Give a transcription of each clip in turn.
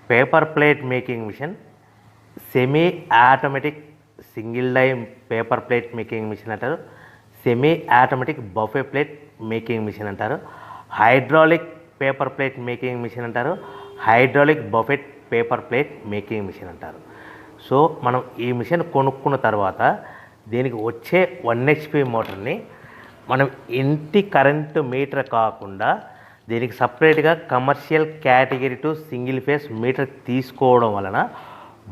Paper plate making machine, semi automatic single die paper plate making machine అంటారు, semi automatic buffet plate making machine అంటారు, hydraulic paper plate making machine అంటారు, hydraulic buffet paper plate making machine అంటారు. So మనం ఈ machine కొనుక్కున్న తర్వాత దీనికి వచ్చే 1 HP మోటార్ని మనం ఇంటి కరెంటు మీటర్ కాకుండా దీనికి సపరేట్గా commercial category to single phase metre తీసుకోవడం వలన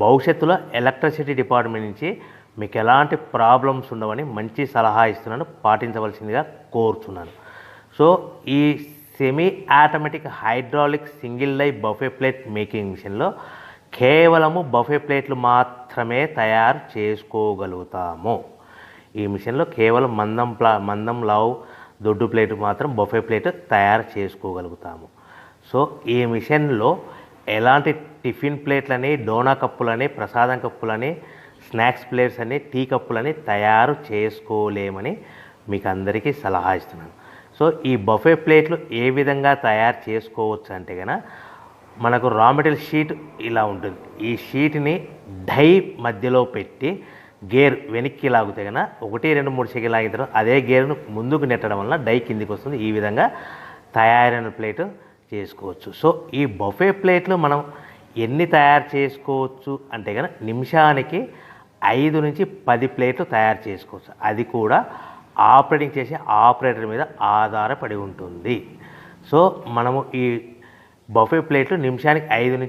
భవిష్యత్తులో ఎలక్ట్రిసిటీ డిపార్ట్మెంట్ నుంచి మీకు ఎలాంటి ప్రాబ్లమ్స్ ఉండవని మంచి సలహా ఇస్తున్నాను, పాటించవలసిందిగా కోరుతున్నాను. సో ఈ semi automatic hydraulic single die buffet plate making మిషన్లో కేవలము బఫే ప్లేట్లు మాత్రమే తయారు చేసుకోగలుగుతాము. ఈ మిషన్లో కేవలం మందం లావు దొడ్డు ప్లేట్ మాత్రం బఫే ప్లేట్ తయారు చేసుకోగలుగుతాము. సో ఈ మిషన్లో ఎలాంటి టిఫిన్ ప్లేట్లని, డోనా కప్పులని, ప్రసాదం కప్పులని, స్నాక్స్ ప్లేట్స్ అని, టీ కప్పులని తయారు చేసుకోలేమని మీకు అందరికీ సలహా ఇస్తున్నాను. సో ఈ బఫే ప్లేట్లు ఏ విధంగా తయారు చేసుకోవచ్చు అంటే కనుక మనకు రా మెటీరియల్ షీట్ ఇలా ఉంటుంది. ఈ షీట్ని డై మధ్యలో పెట్టి గేర్ వెనక్కి లాగితే కనుక 1, 2, 3 సెకండ్లు లాగిన తర్వాత అదే గేర్ను ముందుకు నెట్టడం వలన డై కిందికి వస్తుంది. ఈ విధంగా తయారైన ప్లేట్ చేసుకోవచ్చు. సో ఈ బఫే ప్లేట్లు మనం ఎన్ని తయారు చేసుకోవచ్చు అంటే కనుక నిమిషానికి 5 నుంచి 10 ప్లేట్లు తయారు చేసుకోవచ్చు. అది కూడా ఆపరేటింగ్ చేసే ఆపరేటర్ మీద ఆధారపడి ఉంటుంది. సో మనము ఈ బఫే ప్లేట్లు నిమిషానికి 5 నుంచి